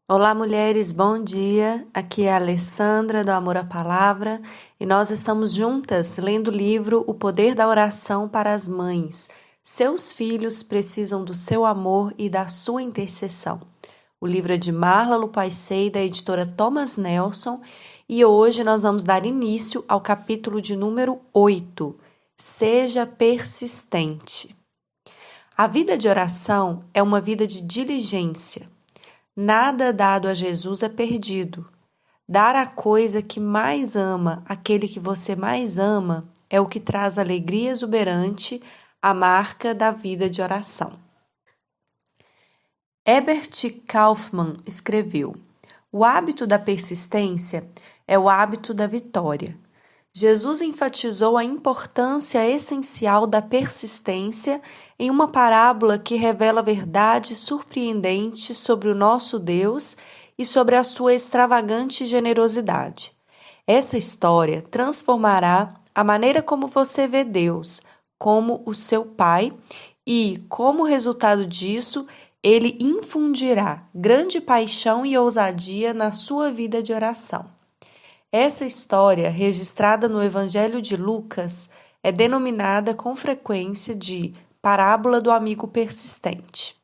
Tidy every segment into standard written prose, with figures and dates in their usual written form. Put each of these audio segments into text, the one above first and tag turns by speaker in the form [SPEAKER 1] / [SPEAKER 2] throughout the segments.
[SPEAKER 1] Olá, mulheres, bom dia. Aqui é a Alessandra do Amor à Palavra e nós estamos juntas lendo o livro O Poder da Oração para as Mães. Seus filhos precisam do seu amor e da sua intercessão. O livro é de Marla Lupaissei, da editora Thomas Nelson, e hoje nós vamos dar início ao capítulo de número 8. Seja persistente. A vida de oração é uma vida de diligência. Nada dado a Jesus é perdido. Dar a coisa que mais ama, aquele que você mais ama, é o que traz alegria exuberante, a marca da vida de oração. Herbert Kaufmann escreveu: o hábito da persistência é o hábito da vitória. Jesus enfatizou a importância essencial da persistência em uma parábola que revela verdades surpreendentes sobre o nosso Deus e sobre a sua extravagante generosidade. Essa história transformará a maneira como você vê Deus, como o seu Pai, e, como resultado disso, ele infundirá grande paixão e ousadia na sua vida de oração. Essa história, registrada no Evangelho de Lucas, é denominada com frequência de parábola do amigo persistente.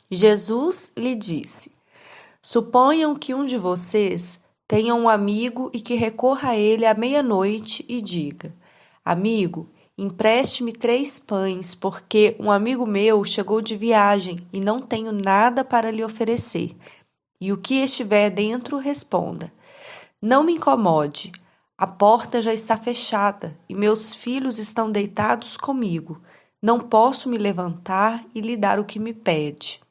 [SPEAKER 1] Jesus lhe disse: suponham que um de vocês tenha um amigo e que recorra a ele à meia-noite e diga: amigo, empreste-me 3 pães, porque um amigo meu chegou de viagem e não tenho nada para lhe oferecer. E o que estiver dentro, responda: não me incomode, a porta já está fechada e meus filhos estão deitados comigo. Não posso me levantar e lhe dar o que me pede.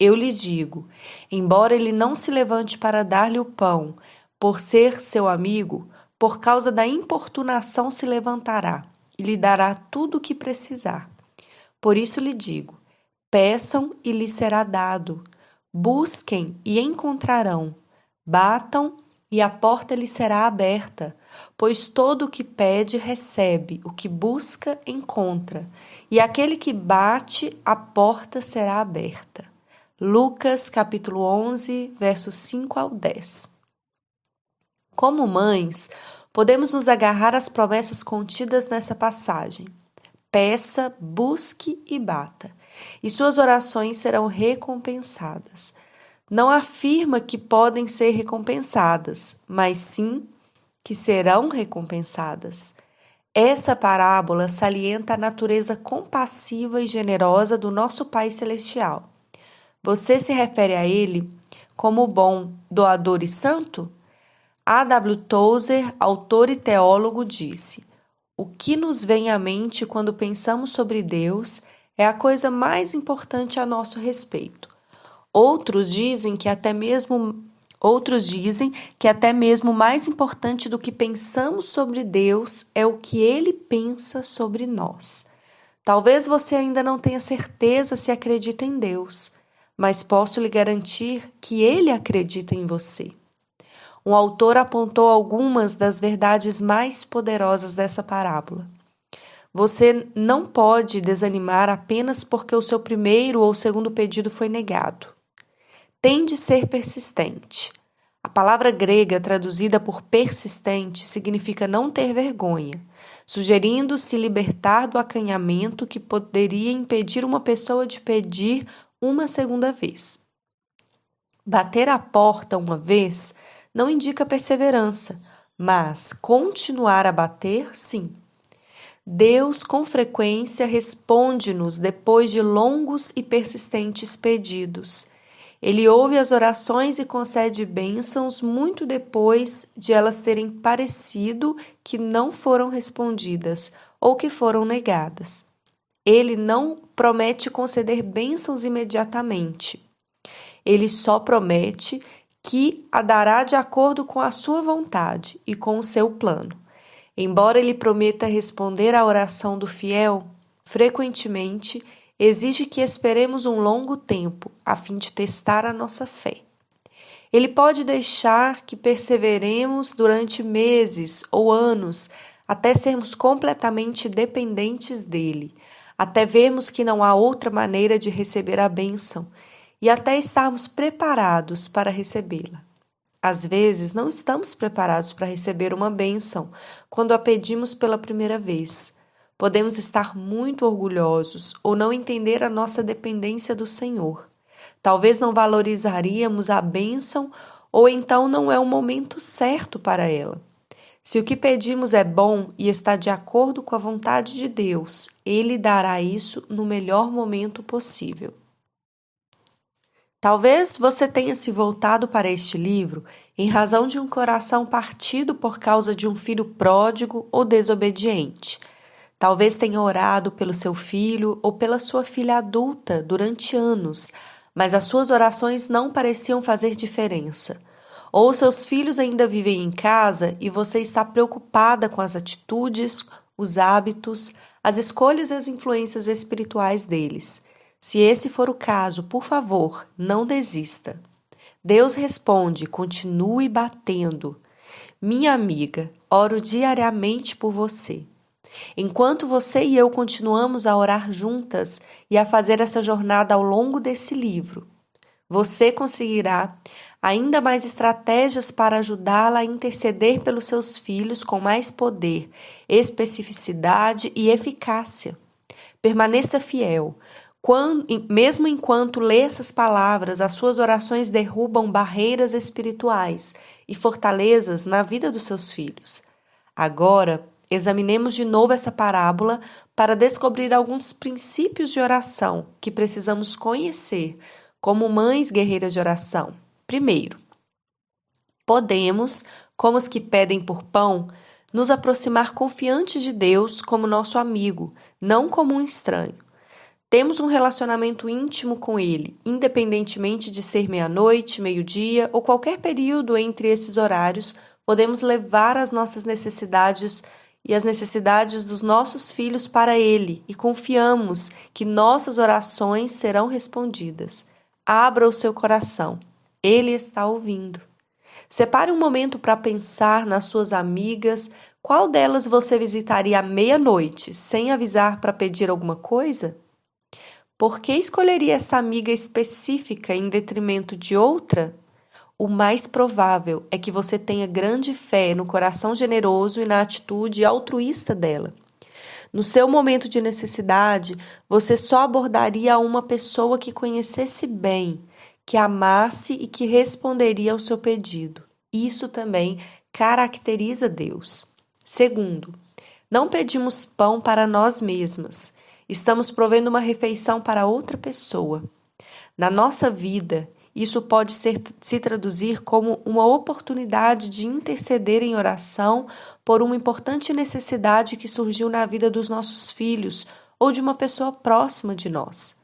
[SPEAKER 1] Eu lhes digo, embora ele não se levante para dar-lhe o pão, por ser seu amigo, por causa da importunação se levantará e lhe dará tudo o que precisar. Por isso lhe digo, peçam e lhes será dado, busquem e encontrarão, batam e a porta lhe será aberta, pois todo o que pede recebe, o que busca encontra, e aquele que bate, a porta será aberta. Lucas capítulo 11, versos 5 ao 10. Como mães, podemos nos agarrar às promessas contidas nessa passagem. Peça, busque e bata, e suas orações serão recompensadas. Não afirma que podem ser recompensadas, mas sim que serão recompensadas. Essa parábola salienta a natureza compassiva e generosa do nosso Pai Celestial. Você se refere a Ele como bom, doador e santo? A. W. Tozer, autor e teólogo, disse: o que nos vem à mente quando pensamos sobre Deus é a coisa mais importante a nosso respeito. Outros dizem que até mesmo mais importante do que pensamos sobre Deus é o que Ele pensa sobre nós. Talvez você ainda não tenha certeza se acredita em Deus, mas posso lhe garantir que Ele acredita em você. Um autor apontou algumas das verdades mais poderosas dessa parábola. Você não pode desanimar apenas porque o seu primeiro ou segundo pedido foi negado. Tem de ser persistente. A palavra grega traduzida por persistente significa não ter vergonha, sugerindo se libertar do acanhamento que poderia impedir uma pessoa de pedir uma segunda vez. Bater a porta uma vez não indica perseverança, mas continuar a bater, sim. Deus, com frequência, responde-nos depois de longos e persistentes pedidos. Ele ouve as orações e concede bênçãos muito depois de elas terem parecido que não foram respondidas ou que foram negadas. Ele não promete conceder bênçãos imediatamente. Ele só promete que a dará de acordo com a sua vontade e com o seu plano. Embora ele prometa responder à oração do fiel, frequentemente exige que esperemos um longo tempo, a fim de testar a nossa fé. Ele pode deixar que perseveremos durante meses ou anos, até sermos completamente dependentes dele, até vermos que não há outra maneira de receber a bênção, e até estarmos preparados para recebê-la. Às vezes, não estamos preparados para receber uma bênção quando a pedimos pela primeira vez. Podemos estar muito orgulhosos ou não entender a nossa dependência do Senhor. Talvez não valorizaríamos a bênção ou então não é o momento certo para ela. Se o que pedimos é bom e está de acordo com a vontade de Deus, Ele dará isso no melhor momento possível. Talvez você tenha se voltado para este livro em razão de um coração partido por causa de um filho pródigo ou desobediente. Talvez tenha orado pelo seu filho ou pela sua filha adulta durante anos, mas as suas orações não pareciam fazer diferença. Ou seus filhos ainda vivem em casa e você está preocupada com as atitudes, os hábitos, as escolhas e as influências espirituais deles. Se esse for o caso, por favor, não desista. Deus responde: continue batendo. Minha amiga, oro diariamente por você. Enquanto você e eu continuamos a orar juntas e a fazer essa jornada ao longo desse livro, você conseguirá ainda mais estratégias para ajudá-la a interceder pelos seus filhos com mais poder, especificidade e eficácia. Permaneça fiel. Mesmo enquanto lê essas palavras, as suas orações derrubam barreiras espirituais e fortalezas na vida dos seus filhos. Agora, examinemos de novo essa parábola para descobrir alguns princípios de oração que precisamos conhecer como mães guerreiras de oração. Primeiro, podemos, como os que pedem por pão, nos aproximar confiantes de Deus como nosso amigo, não como um estranho. Temos um relacionamento íntimo com Ele, independentemente de ser meia-noite, meio-dia ou qualquer período entre esses horários, podemos levar as nossas necessidades e as necessidades dos nossos filhos para Ele e confiamos que nossas orações serão respondidas. Abra o seu coração, Ele está ouvindo. Separe um momento para pensar nas suas amigas, qual delas você visitaria à meia-noite, sem avisar para pedir alguma coisa? Por que escolheria essa amiga específica em detrimento de outra? O mais provável é que você tenha grande fé no coração generoso e na atitude altruísta dela. No seu momento de necessidade, você só abordaria uma pessoa que conhecesse bem, que amasse e que responderia ao seu pedido. Isso também caracteriza Deus. Segundo, não pedimos pão para nós mesmas. Estamos provendo uma refeição para outra pessoa. Na nossa vida, isso pode se traduzir como uma oportunidade de interceder em oração por uma importante necessidade que surgiu na vida dos nossos filhos ou de uma pessoa próxima de nós.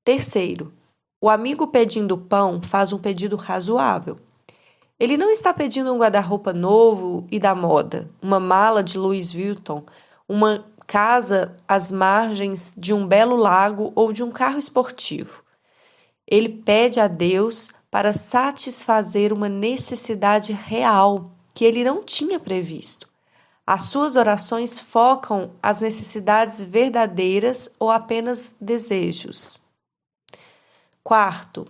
[SPEAKER 1] Terceiro, o amigo pedindo pão faz um pedido razoável. Ele não está pedindo um guarda-roupa novo e da moda, uma mala de Louis Vuitton, uma casa às margens de um belo lago ou de um carro esportivo. Ele pede a Deus para satisfazer uma necessidade real que ele não tinha previsto. As suas orações focam as necessidades verdadeiras ou apenas desejos. Quarto,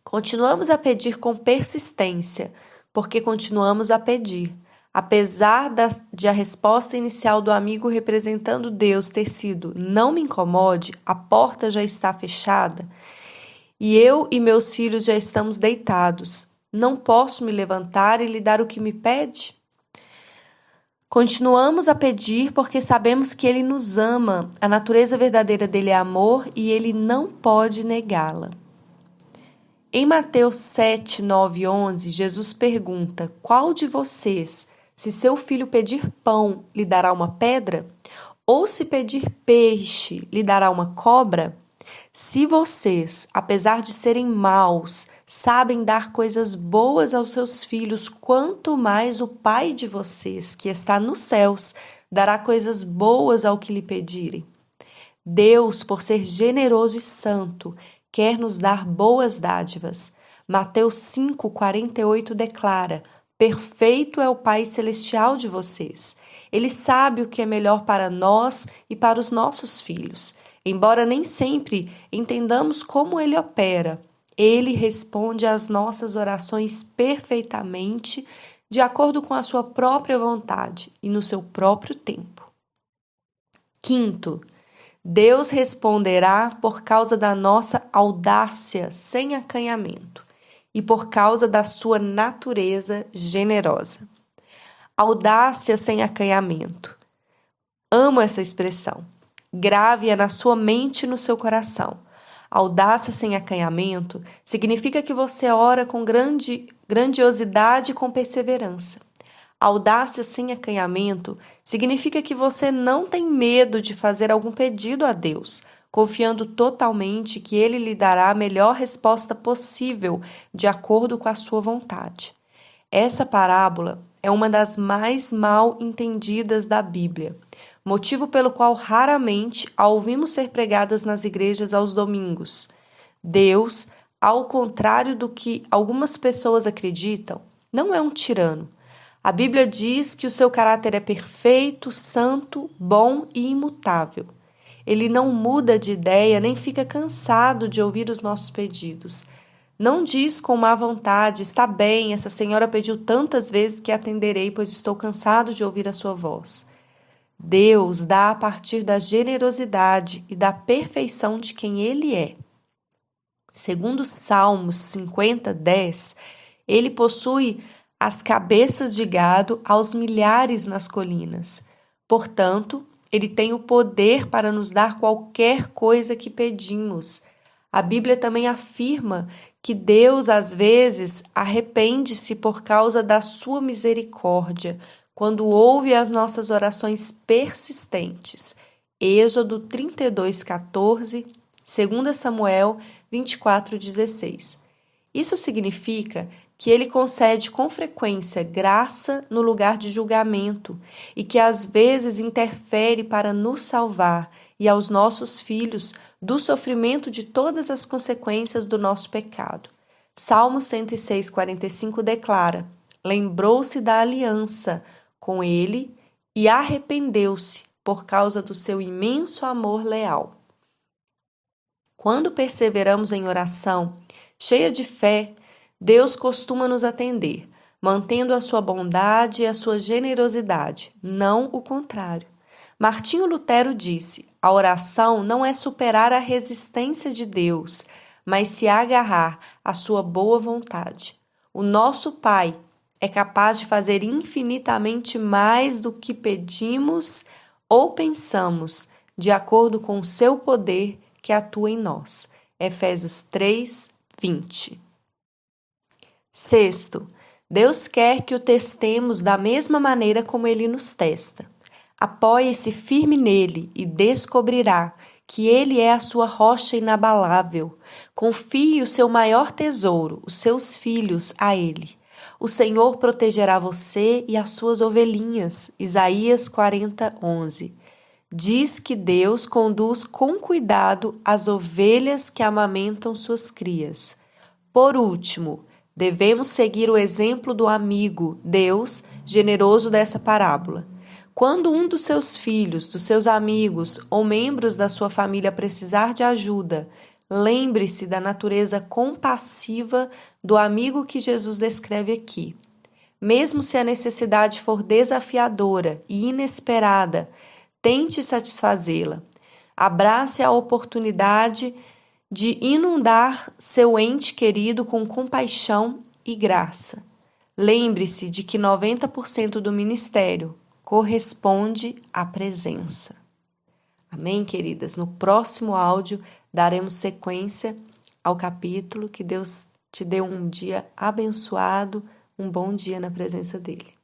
[SPEAKER 1] continuamos a pedir com persistência, porque continuamos a pedir. Apesar de a resposta inicial do amigo representando Deus ter sido "não me incomode, a porta já está fechada", e eu e meus filhos já estamos deitados, não posso me levantar e lhe dar o que me pede? Continuamos a pedir porque sabemos que Ele nos ama, a natureza verdadeira dele é amor e Ele não pode negá-la. Em Mateus 7, 9 e 11, Jesus pergunta: qual de vocês, se seu filho pedir pão, lhe dará uma pedra? Ou se pedir peixe, lhe dará uma cobra? Se vocês, apesar de serem maus, sabem dar coisas boas aos seus filhos, quanto mais o Pai de vocês, que está nos céus, dará coisas boas ao que lhe pedirem. Deus, por ser generoso e santo, quer nos dar boas dádivas. Mateus 5:48 declara: perfeito é o Pai celestial de vocês. Ele sabe o que é melhor para nós e para os nossos filhos. Embora nem sempre entendamos como ele opera, ele responde às nossas orações perfeitamente, de acordo com a sua própria vontade e no seu próprio tempo. Quinto, Deus responderá por causa da nossa audácia sem acanhamento e por causa da sua natureza generosa. Audácia sem acanhamento. Amo essa expressão. Grave-a na sua mente e no seu coração. Audácia sem acanhamento significa que você ora com grandiosidade e com perseverança. Audácia sem acanhamento significa que você não tem medo de fazer algum pedido a Deus, confiando totalmente que Ele lhe dará a melhor resposta possível de acordo com a sua vontade. Essa parábola é uma das mais mal entendidas da Bíblia, motivo pelo qual raramente a ouvimos ser pregadas nas igrejas aos domingos. Deus, ao contrário do que algumas pessoas acreditam, não é um tirano. A Bíblia diz que o seu caráter é perfeito, santo, bom e imutável. Ele não muda de ideia nem fica cansado de ouvir os nossos pedidos. Não diz com má vontade: está bem, essa senhora pediu tantas vezes que atenderei, pois estou cansado de ouvir a sua voz. Deus dá a partir da generosidade e da perfeição de quem Ele é. Segundo Salmos 50:10, Ele possui as cabeças de gado aos milhares nas colinas. Portanto, Ele tem o poder para nos dar qualquer coisa que pedimos. A Bíblia também afirma que Deus, às vezes, arrepende-se por causa da sua misericórdia, quando ouve as nossas orações persistentes. Êxodo 32:14, 2 Samuel 24:16. Isso significa que Ele concede com frequência graça no lugar de julgamento e que às vezes interfere para nos salvar e aos nossos filhos do sofrimento de todas as consequências do nosso pecado. Salmo 106:45 declara: lembrou-se da aliança com ele e arrependeu-se por causa do seu imenso amor leal. Quando perseveramos em oração, cheia de fé, Deus costuma nos atender, mantendo a sua bondade e a sua generosidade, não o contrário. Martinho Lutero disse: a oração não é superar a resistência de Deus, mas se agarrar à sua boa vontade. O nosso Pai é capaz de fazer infinitamente mais do que pedimos ou pensamos, de acordo com o seu poder que atua em nós. Efésios 3:20. Sexto, Deus quer que o testemos da mesma maneira como Ele nos testa. Apoie-se firme nele e descobrirá que Ele é a sua rocha inabalável. Confie o seu maior tesouro, os seus filhos, a Ele. O Senhor protegerá você e as suas ovelhinhas. Isaías 40:11. Diz que Deus conduz com cuidado as ovelhas que amamentam suas crias. Por último, devemos seguir o exemplo do amigo, Deus, generoso dessa parábola. Quando um dos seus filhos, dos seus amigos ou membros da sua família precisar de ajuda, lembre-se da natureza compassiva do amigo que Jesus descreve aqui. Mesmo se a necessidade for desafiadora e inesperada, tente satisfazê-la. Abrace a oportunidade de inundar seu ente querido com compaixão e graça. Lembre-se de que 90% do ministério corresponde à presença. Amém, queridas? No próximo áudio daremos sequência ao capítulo. Que Deus te dê um dia abençoado, um bom dia na presença dele.